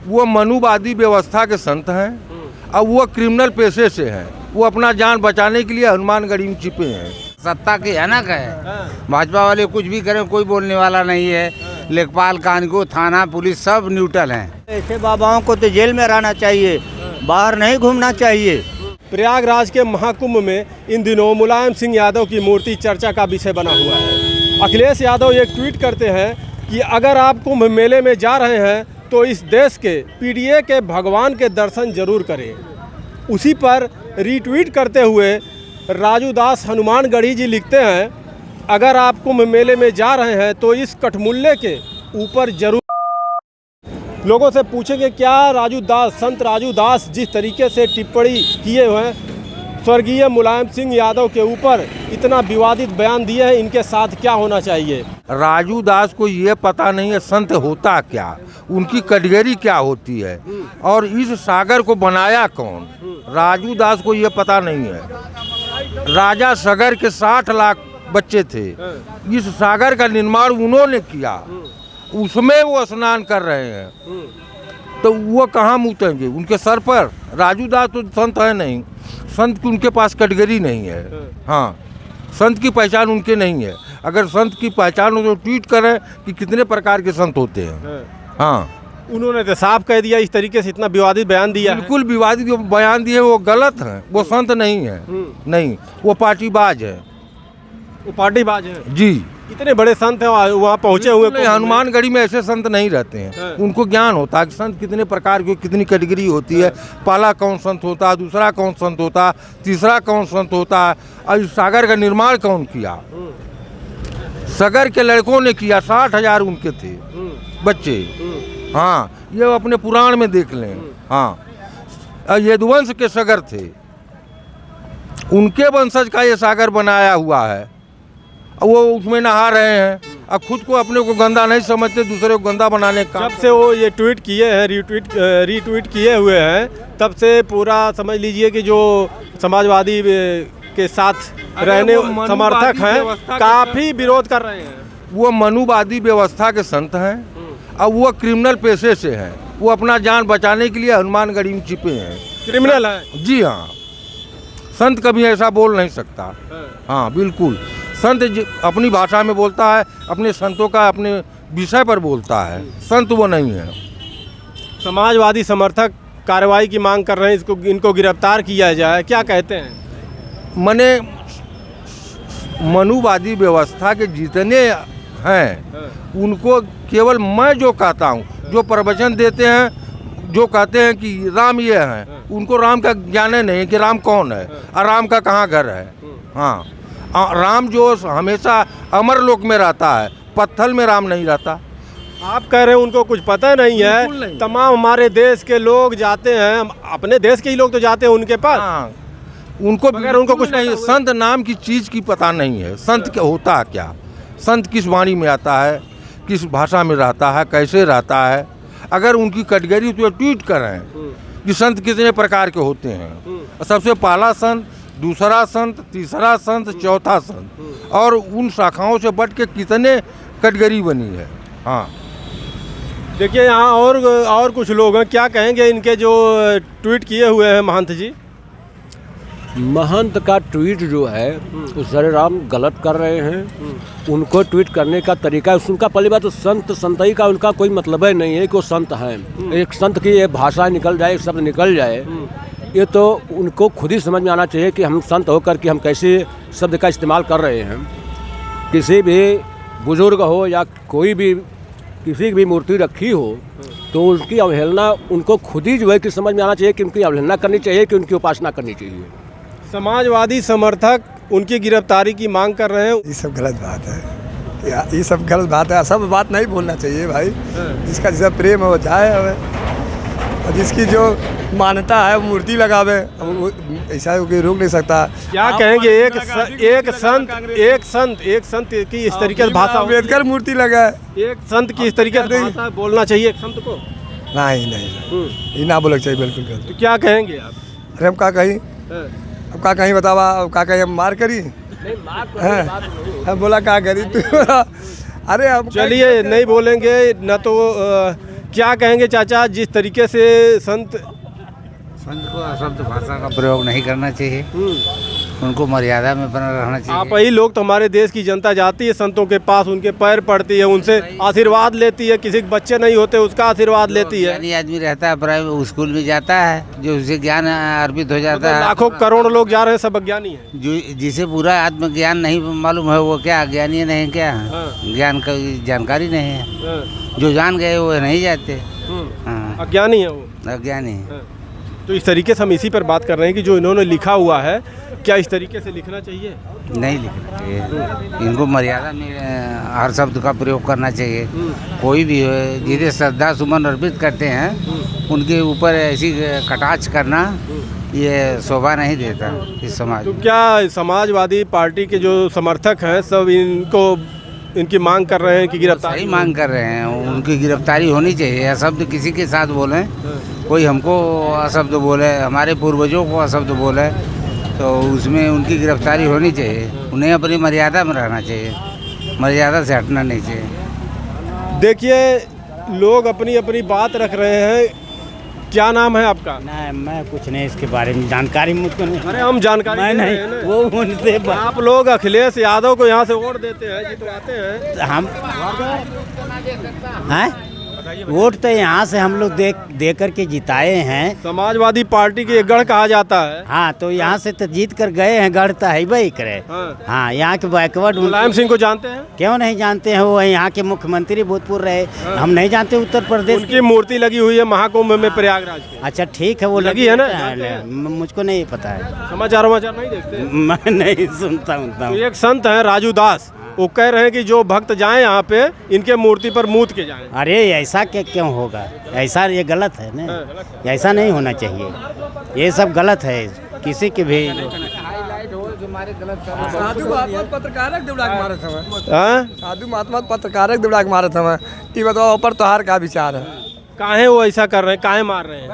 वो मनुवादी व्यवस्था के संत हैं और वो क्रिमिनल पेशे से हैं। वो अपना जान बचाने के लिए हनुमानगढ़ी में छिपे हैं। सत्ता की है ना कहे, भाजपा वाले कुछ भी करें कोई बोलने वाला नहीं है। लेखपाल, कानून, थाना, पुलिस सब न्यूट्रल हैं। ऐसे बाबाओं को तो जेल में रहना चाहिए, बाहर नहीं घूमना चाहिए। प्रयागराज के महाकुंभ में इन दिनों मुलायम सिंह यादव की मूर्ति चर्चा का विषय बना हुआ है। अखिलेश यादव एक ट्वीट करते हैं कि अगर आप कुंभ मेले में जा रहे हैं तो इस देश के पीडीए के भगवान के दर्शन जरूर करें। उसी पर रीट्वीट करते हुए राजू दास हनुमानगढ़ी जी लिखते हैं, अगर आप कुंभ मेले में जा रहे हैं तो इस कठमुल्ले के ऊपर जरूर। लोगों से पूछेंगे क्या राजू दास, संत राजू दास जिस तरीके से टिप्पणी किए हुए हैं स्वर्गीय मुलायम सिंह यादव के ऊपर, इतना विवादित बयान दिए हैं, इनके साथ क्या होना चाहिए। राजू दास को ये पता नहीं है संत होता क्या, उनकी कैटेगरी क्या होती है और इस सागर को बनाया कौन। राजू दास को ये पता नहीं है। राजा सागर के 60 लाख बच्चे थे, इस सागर का निर्माण उन्होंने किया, उसमें वो स्नान कर रहे हैं, तो वो कहाँ मुतेंगे उनके सर पर। राजू दास तो संत है नहीं, संत की उनके पास कैटेगरी नहीं है। हाँ, संत की पहचान उनके नहीं है। अगर संत की पहचान हो तो ट्वीट करें कि कितने प्रकार के संत होते हैं। हाँ, उन्होंने तो साफ कह दिया, इस तरीके से इतना विवादित बयान दिया है। बिल्कुल विवादित बयान दिए, वो गलत हैं, वो संत नहीं है। नहीं, वो पार्टीबाज है, वो पार्टीबाज है जी। इतने बड़े संत हैं वहाँ पहुँचे हुए। नहीं, हनुमानगढ़ी में ऐसे संत नहीं रहते हैं। उनको ज्ञान होता है कि संत कितने प्रकार की, कितनी कैटेगरी होती है। पहला कौन संत होता है, दूसरा कौन संत होता है, तीसरा कौन संत होता है, और इस सागर का निर्माण कौन किया। सागर के लड़कों ने किया, 60,000 उनके थे बच्चे। हाँ, ये अपने पुराण में देख लें। हाँ, यदुवंश के सागर थे, उनके वंशज का ये सागर बनाया हुआ है। वो उसमें नहा रहे हैं और खुद को अपने को गंदा नहीं समझते, दूसरे को गंदा बनाने का। जब से वो ये ट्वीट किए हैं, रीट्वीट किए हुए हैं, तब से पूरा समझ लीजिए कि जो समाजवादी के साथ रहने समर्थक हैं काफ़ी विरोध कर रहे हैं। वो मनुवादी व्यवस्था के संत हैं और वो क्रिमिनल पेशे से हैं। वो अपना जान बचाने के लिए हनुमानगढ़ी में छिपे हैं। क्रिमिनल है जी हाँ, संत कभी ऐसा बोल नहीं सकता। हाँ बिल्कुल, संत अपनी भाषा में बोलता है, अपने संतों का अपने विषय पर बोलता है, संत वो नहीं है। समाजवादी समर्थक कार्रवाई की मांग कर रहे हैं, इनको गिरफ्तार किया जाए, क्या कहते हैं। मने मनुवादी व्यवस्था के जितने हैं उनको केवल मैं जो कहता हूँ, जो प्रवचन देते हैं, जो कहते हैं कि राम ये हैं, उनको राम का ज्ञान नहीं है कि राम कौन है और राम का कहाँ घर है। हाँ, राम जो हमेशा अमर लोक में रहता है, पत्थर में राम नहीं रहता। आप कह रहे हैं उनको कुछ पता नहीं है। नहीं। तमाम हमारे देश के लोग जाते हैं, अपने देश के ही लोग तो जाते हैं उनके पास। हाँ, उनको कुछ नहीं, संत नाम की चीज़ की पता नहीं है। संत क्या होता है, क्या संत किस वाणी में आता है, किस भाषा में रहता है, कैसे रहता है। अगर उनकी कैटेगरी तो ट्वीट करें कि संत कितने प्रकार के होते हैं। सबसे पहला संत, दूसरा संत, तीसरा संत, चौथा संत, और उन शाखाओं से बढ़ के कितने कैटेगरी बनी है। हाँ, देखिए यहाँ और कुछ लोग हैं, क्या कहेंगे इनके जो ट्वीट किए हुए हैं महंत जी। महंत का ट्वीट जो है वो सरेराम गलत कर रहे हैं। उनको ट्वीट करने का तरीका, उनका पहली बात तो संत संतई का उनका कोई मतलब ही नहीं है कि वो संत हैं। एक संत की ये भाषा निकल जाए, शब्द निकल जाए, ये तो उनको खुद ही समझ में आना चाहिए कि हम संत होकर के हम कैसे शब्द का इस्तेमाल कर रहे हैं। किसी भी बुजुर्ग हो या कोई भी किसी की भी मूर्ति रखी हो तो उनकी अवहेलना उनको खुद ही जो है कि समझ में आना चाहिए कि उनकी अवहेलना करनी चाहिए कि उनकी उपासना करनी चाहिए। समाजवादी समर्थक उनकी गिरफ्तारी की मांग कर रहे हैं। ये सब गलत बात है, ये सब गलत बात है। सब बात नहीं बोलना चाहिए भाई। जिसका जिसका प्रेम हो जाए और जिसकी जो मान्यता है वो मूर्ति लगावे, ऐसा कोई रोक नहीं सकता। क्या कहेंगे एक संत की इस तरीके से भाषा, अम्बेडकर मूर्ति लगाए, एक संत की इस तरीके से भाषा बोलना चाहिए एक संत को। नहीं, ये ना बोलना चाहिए, बिल्कुल गलत। तो क्या कहेंगे आप। अरे हम का कहीं, अब का कहीं बतावा, अब का कहीं हम मार करी, हम बोला का करी तू। अरे हम चलिए नहीं बोलेंगे न तो क्या कहेंगे चाचा, जिस तरीके से संत को अशब्द भाषा का प्रयोग नहीं करना चाहिए, उनको मर्यादा में बना रहना चाहिए। आप ही लोग तो हमारे देश की जनता जाती है संतों के पास, उनके पैर पड़ती है, उनसे आशीर्वाद लेती है, किसी के बच्चे नहीं होते उसका आशीर्वाद लेती है। ज्ञानी आदमी रहता है, प्राइवेट स्कूल में जाता है, जो उसे ज्ञान अर्पित हो जाता है। लाखों करोड़ लोग जा रहे हैं, सब अज्ञानी है। जो जिसे पूरा आत्मज्ञान नहीं मालूम है वो क्या अज्ञानी नहीं, क्या ज्ञान का जानकारी नहीं है। जो जान गए वो नहीं जाते, अज्ञानी है वो, अज्ञानी है। तो इस तरीके से हम इसी पर बात कर रहे हैं कि जो इन्होंने लिखा हुआ है, क्या इस तरीके से लिखना चाहिए? नहीं लिखना चाहिए, इनको मर्यादा में हर शब्द का प्रयोग करना चाहिए। कोई भी हो जिसे श्रद्धा सुमन अर्पित करते हैं उनके ऊपर ऐसी कटाक्ष करना ये शोभा नहीं देता इस समाज तो में। क्या समाजवादी पार्टी के जो समर्थक हैं सब इनकी मांग कर रहे हैं कि गिरफ्तारी? सही मांग कर रहे हैं, उनकी गिरफ्तारी होनी चाहिए। अशब्द किसी के साथ बोले, कोई हमको अशब्द बोले, हमारे पूर्वजों को अशब्द बोले, तो उसमें उनकी गिरफ्तारी होनी चाहिए। उन्हें अपनी मर्यादा में रहना चाहिए, मर्यादा से हटना नहीं चाहिए। देखिए लोग अपनी अपनी बात रख रहे हैं। क्या नाम है आपका? नहीं, मैं कुछ नहीं इसके बारे में जानकारी मुझको नहीं। अरे हम जानकारी मैं दे रहे नहीं, हैं ना। वो उनसे आप लोग अखिलेश यादव को यहाँ से वोट देते हैं, जितवाते हैं। हम हैं वोट तो यहाँ से हम लोग दे करके जिताए हैं। समाजवादी पार्टी के गढ़ कहा जाता है। हाँ, तो यहाँ से तो जीत कर गए हैं, गढ़ तो है ही करे। हाँ, यहाँ के बैकवर्ड मुलायम सिंह को जानते हैं? क्यों नहीं जानते हैं, वो यहाँ के मुख्यमंत्री भूतपूर्व रहे। हम नहीं जानते उत्तर प्रदेश उनकी मूर्ति लगी हुई है महाकुंभ में प्रयागराज की। अच्छा ठीक है, वो लगी है ना? मुझको नहीं पता है, समाचार नहीं देखते? मैं नहीं सुनता हूँ। एक संत है राजू दास, वो कह रहे हैं कि जो भक्त जाएं यहाँ पे इनके मूर्ति पर मूत के जाएं। अरे ऐसा क्यों होगा, ऐसा ये गलत है ना, ऐसा नहीं होना चाहिए, ये सब गलत है। किसी के भी साधु महात्मा पत्रकारक दौड़ा के मारत हमें। हाँ? साधु महात्मा पत्रकारक दौड़ा के मारत हमें। ये बताओ ऊपर तोहार का विचार है? काहे वो ऐसा कर रहे हैं, काहे मार रहे हैं?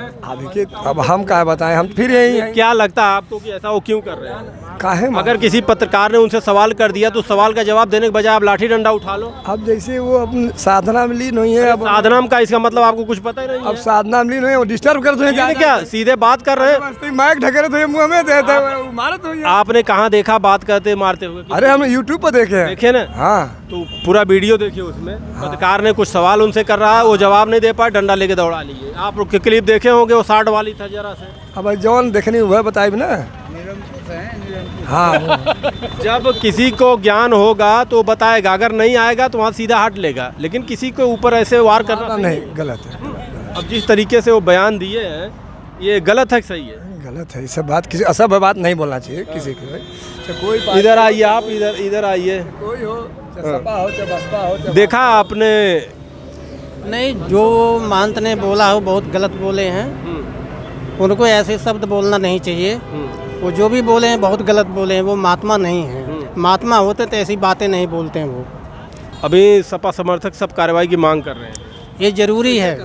अब हम क्या बताएं, हम फिर यही हैं। क्या लगता है आपको कि ऐसा वो क्यों कर रहे हैं? काहे अगर किसी पत्रकार ने उनसे सवाल कर दिया तो सवाल का जवाब देने के बजाय आप लाठी डंडा उठा लो। अब जैसे वो अपनी साधना में लीन हुई है, अब साधना का इसका मतलब आपको कुछ पता ही नहीं अब है। साधना में लीन हुई है, डिस्टर्ब करते हैं ये क्या सीधे बात कर रहे हैं? माइक ढके रहे मुँह में देते मारत हुई है। आपने कहाँ देखा बात करते मारते हुए? अरे हम यूट्यूब पर देखे हैं। देखे ना? हाँ, तो पूरा वीडियो देखिए, उसमें पत्रकार ने कुछ सवाल उनसे कर रहा है, वो जवाब नहीं दे पाए, डंडा लेके दौड़ा लिए। आप क्लिप देखे होंगे, वो 60 वाली था जरा से। अब जौन देखनी हुआ बताइए ना। हाँ, जब किसी को ज्ञान होगा तो बताएगा, अगर नहीं आएगा तो वहाँ सीधा हट लेगा, लेकिन किसी के ऊपर ऐसे वार करना नहीं, गलत है। अब जिस तरीके से वो बयान दिए हैं, ये गलत है, सही है? गलत है। ये सब बात किसी असभ्य बात नहीं बोलना चाहिए किसी को। कोई इधर आइए, आप इधर आइए। कोई हो, चाहे सपा हो, चाहे बसपा हो, चाहे देखा आपने? नहीं, जो महंत ने बोला हो बहुत गलत बोले हैं, उनको ऐसे शब्द बोलना नहीं चाहिए। वो जो भी बोले हैं बहुत गलत बोले हैं, वो महात्मा नहीं हैं। महात्मा होते तो ऐसी बातें नहीं बोलते हैं वो। अभी सपा समर्थक सब कार्रवाई की मांग कर रहे हैं। ये ज़रूरी है,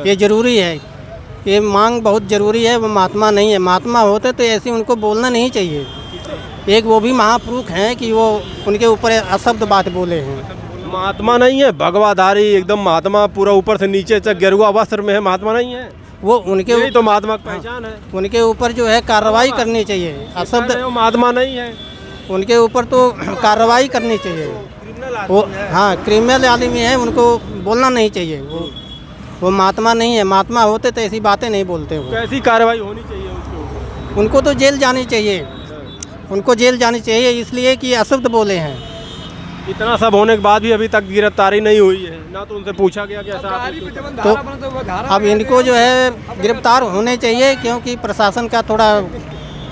ये ज़रूरी है, ये मांग बहुत ज़रूरी है। वो महात्मा नहीं है, महात्मा होते तो ऐसे उनको बोलना नहीं चाहिए। एक वो भी महापुरुष हैं कि वो उनके ऊपर अशब्द बात बोले हैं। महात्मा नहीं है, भगवाधारी एकदम महात्मा, पूरा ऊपर से नीचे तक गेरुआ वस्त्र में है, महात्मा नहीं है वो। उनके यही तो महात्मा की पहचान है। उनके ऊपर जो है कार्रवाई करनी चाहिए। अशब्द वो महात्मा नहीं है, उनके ऊपर तो कार्रवाई करनी चाहिए। वो हाँ, क्रिमिनल आदमी है, उनको बोलना नहीं चाहिए। वो महात्मा नहीं है, महात्मा होते तो ऐसी बातें नहीं बोलते। वो कैसी कार्रवाई होनी चाहिए उसको? उनको तो जेल जानी चाहिए, उनको जेल जानी चाहिए, इसलिए कि अशब्द बोले हैं। इतना सब होने के बाद भी अभी तक गिरफ्तारी नहीं हुई है, ना तो उनसे पूछा गया कि ऐसा आपने तो अब इनको जो है गिरफ्तार होने चाहिए, क्योंकि प्रशासन का थोड़ा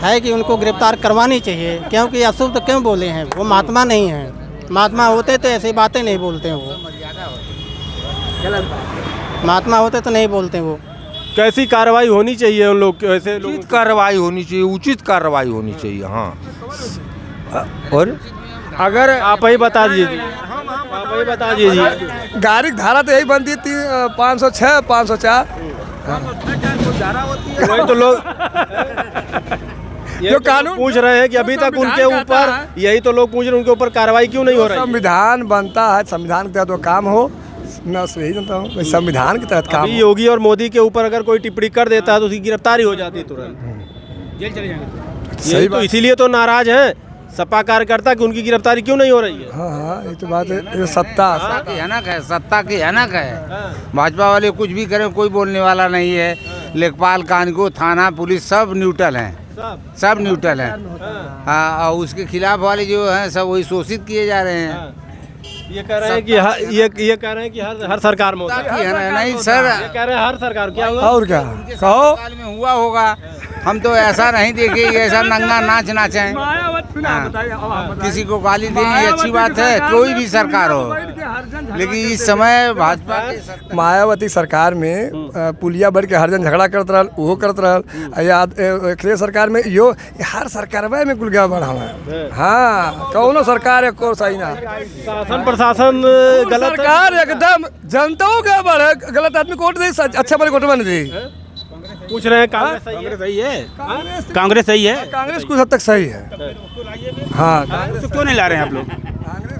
है कि उनको गिरफ्तार करवानी चाहिए। क्योंकि अशुद्ध क्यों बोले हैं? वो महात्मा नहीं है, महात्मा होते तो ऐसी बातें नहीं बोलते हैं। वो महात्मा होते तो नहीं बोलते वो। कैसी कार्रवाई होनी चाहिए उन लोग, ऐसे लोग? उचित कार्रवाई होनी चाहिए, उचित कार्रवाई होनी चाहिए। हाँ, और अगर आप ही बता दीजिए, आप ही बता दीजिए। गाड़ी की धारा तो यही बनती थी 506, 504। वही तो लोग जो कानून पूछ रहे हैं कि अभी तक उनके ऊपर, यही तो लोग पूछ रहे हैं उनके ऊपर कार्रवाई क्यों नहीं हो रही? संविधान बनता है, संविधान के तहत वो काम हो, मैं उससे यही जानता हूँ संविधान के तहत काम अभी योगी और मोदी के ऊपर अगर कोई टिप्पणी कर देता है तो उसकी गिरफ्तारी हो जाती है तुरंत, जेल चले जाएंगे। सही यही तो बात। इसीलिए तो नाराज हैं सपा कार्यकर्ता कि उनकी गिरफ्तारी क्यों नहीं हो रही है। हाँ ये तो बात है, ये सत्ता सत्ता की हनक है, सत्ता की हनक है। भाजपा वाले कुछ भी करें कोई बोलने वाला नहीं है। लेखपाल, कानून, थाना, पुलिस सब न्यूट्रल हैं, सब न्यूट्रल हैं। हाँ, और उसके खिलाफ वाले जो हैं सब वही शोषित किए जा रहे हैं। ये कह रहे हैं कि ये कह रहे हैं कि हर सरकार में होता है। नहीं सर, ये कह रहे हैं हर सरकार, क्या हुआ? और क्या कहो साल में हुआ होगा। हम तो ऐसा नहीं देखे कि ऐसा नंगा नाच नाचें, किसी को गाली दें, ये अच्छी बात है, कोई भी सरकार हो। लेकिन इस समय भाजपा की मायावती सरकार में पुलिया बढ़ के हर जन झगड़ा करत रहल, वो करत रहल। याद अखिलेश सरकार में यो हर सरकार में गुलगा बढ़ा है। हाँ, कौनो सरकार है को सही ना। शासन प्रशासन गलत है। सरकार एकदम जनताओं का बढ़ गलत आदमी कोट दे, अच्छा बड़े कोट बन दे। पूछ रहे हैं कांग्रेस सही है? कांग्रेस सही है? कांग्रेस कुछ हद तक सही है। हाँ, कांग्रेस तो क्यों नहीं ला रहे हैं आप लोग?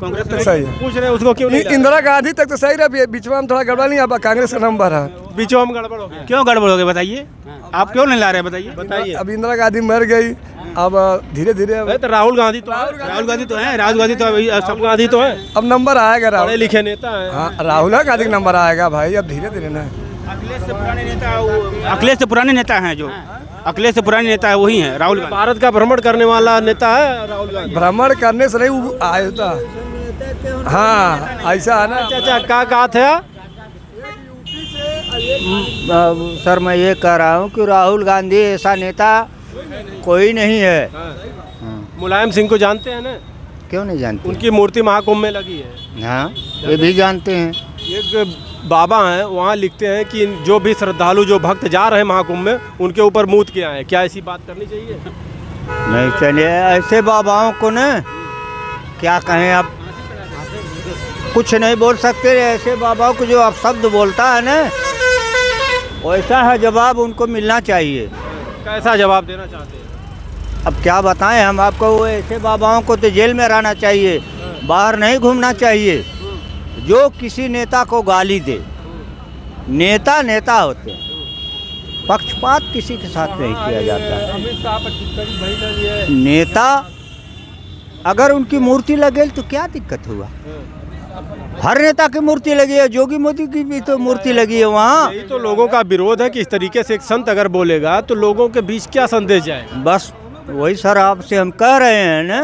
कांग्रेस तक सही है। पूछ रहे हैं उसको क्यों नहीं ला रहे? इंदिरा गांधी तक तो सही रहा, बीच में हम थोड़ा गड़बड़ा नहीं, अब कांग्रेस का नंबर है। बीचों हम गड़बड़ हो गया। क्यों गड़बड़ हो गए बताइए, आप क्यों नहीं ला रहे हैं बताइए। अब इंदिरा गांधी मर गई, अब धीरे धीरे तो राहुल गांधी तो है, राहुल गांधी तो है, राहुल गांधी तो सब गांधी तो है, अब नंबर आएगा। पढ़े राहुल लिखे नेता है। हाँ, राहुल गांधी का नंबर आएगा भाई, अब धीरे धीरे ना। अखिलेश से पुराने नेता हैं, जो अखिलेश से पुराने नेता है वही हैं राहुल गांधी। भारत का भ्रमण करने वाला नेता है राहुल गांधी। भ्रमण करने से नहीं वो आया था। हाँ, ऐसा है ना। चाचा क्या कहा था? सर मैं ये कह रहा हूँ कि राहुल गांधी ऐसा नेता कोई नहीं है। मुलायम सिंह को जानते हैं ना? क्यों नहीं जानते? उनकी मूर्ति महाकुंभ में लगी है। हाँ, ये भी जानते हैं। एक बाबा हैं, वहाँ लिखते हैं कि जो भी श्रद्धालु, जो भक्त जा रहे हैं महाकुंभ में, उनके ऊपर मूत किया है। क्या ऐसी बात करनी चाहिए? नहीं चलिए, ऐसे बाबाओं को ना क्या कहें, अब कुछ नहीं बोल सकते। ऐसे बाबाओं को जो अब शब्द बोलता है ना, वैसा है जवाब उनको मिलना चाहिए। कैसा जवाब देना चाहते हैं? अब क्या बताएं हम आपको, वो ऐसे बाबाओं को तो जेल में रहना चाहिए, बाहर नहीं घूमना चाहिए। जो किसी नेता को गाली दे, नेता नेता होते हैं, पक्षपात किसी के साथ नहीं किया जाता है। नेता अगर उनकी मूर्ति लगे तो क्या दिक्कत हुआ? हर नेता की मूर्ति लगी है, जोगी मोदी की भी तो मूर्ति लगी है वहाँ। यही तो लोगों का विरोध है कि इस तरीके से एक संत अगर बोलेगा तो लोगों के बीच क्या संदेश जाए। बस वही सर आपसे हम कह रहे हैं ना,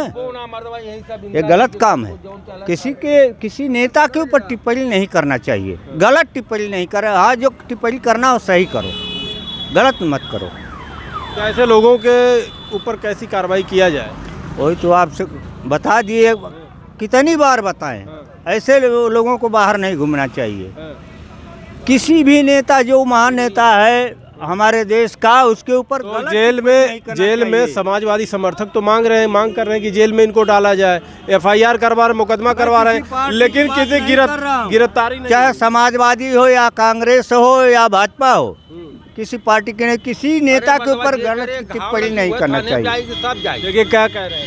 ये गलत काम है। किसी नेता के ऊपर टिप्पणी नहीं करना चाहिए, गलत टिप्पणी नहीं करे। हाँ, जो टिप्पणी करना हो सही करो, गलत मत करो। तो ऐसे लोगों के ऊपर कैसी कार्रवाई किया जाए? वही तो आपसे बता दिए, कितनी बार बताएं, ऐसे लोगों को बाहर नहीं घूमना चाहिए। किसी भी नेता जो महान नेता है हमारे देश का, उसके ऊपर तो जेल में समाजवादी समर्थक तो मांग कर रहे हैं कि जेल में इनको डाला जाए, FIR करवा रहे, मुकदमा करवा रहे हैं, लेकिन किसी गिरफ्तारी नहीं। चाहे समाजवादी हो या कांग्रेस हो या भाजपा हो, किसी पार्टी के किसी नेता के ऊपर गलत टिप्पणी नहीं करना चाहिए। देखिए क्या कह रहे हैं,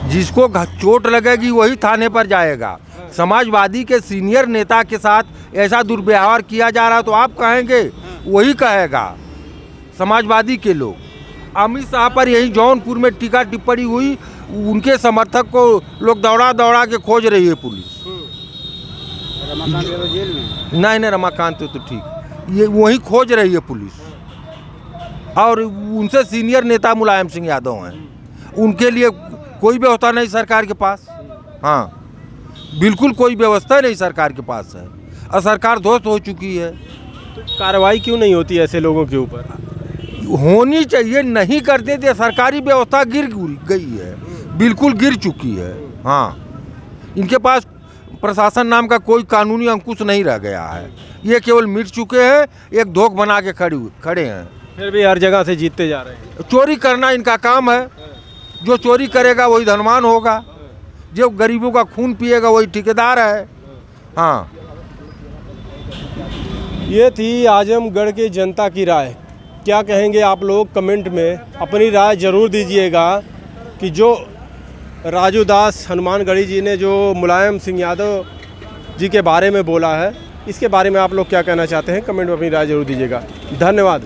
जिसको चोट लगेगी वही थाने पर जाएगा। समाजवादी के सीनियर नेता के साथ ऐसा दुर्व्यवहार किया जा रहा तो आप कहेंगे, वही कहेगा समाजवादी के लोग। अमित शाह पर यही जौनपुर में टीका टिप्पणी हुई, उनके समर्थक को लोग दौड़ा के खोज रही है पुलिस। नहीं, रमाकांत तो ठीक, ये वही खोज रही है पुलिस। और उनसे सीनियर नेता मुलायम सिंह यादव हैं, उनके लिए कोई व्यवस्था नहीं सरकार के पास। हाँ, बिल्कुल कोई व्यवस्था नहीं सरकार के पास है, और सरकार ध्वस्त हो चुकी है। तो कार्रवाई क्यों नहीं होती ऐसे लोगों के ऊपर? होनी चाहिए, नहीं करते थे। सरकारी व्यवस्था गिर गई है, बिल्कुल गिर चुकी है। हाँ, इनके पास प्रशासन नाम का कोई कानूनी अंकुश नहीं रह गया है। ये केवल मिट चुके हैं, एक धोख बना के खड़े हैं। फिर भी हर जगह से जीतते जा रहे हैं। चोरी करना इनका काम है। जो चोरी करेगा वही धनवान होगा, जो गरीबों का खून पिएगा वही ठेकेदार है। हाँ, ये थी आजमगढ़ की जनता की राय। क्या कहेंगे आप लोग? कमेंट में अपनी राय ज़रूर दीजिएगा कि जो राजू दास हनुमानगढ़ी जी ने जो मुलायम सिंह यादव जी के बारे में बोला है, इसके बारे में आप लोग क्या कहना चाहते हैं? कमेंट में अपनी राय जरूर दीजिएगा। धन्यवाद।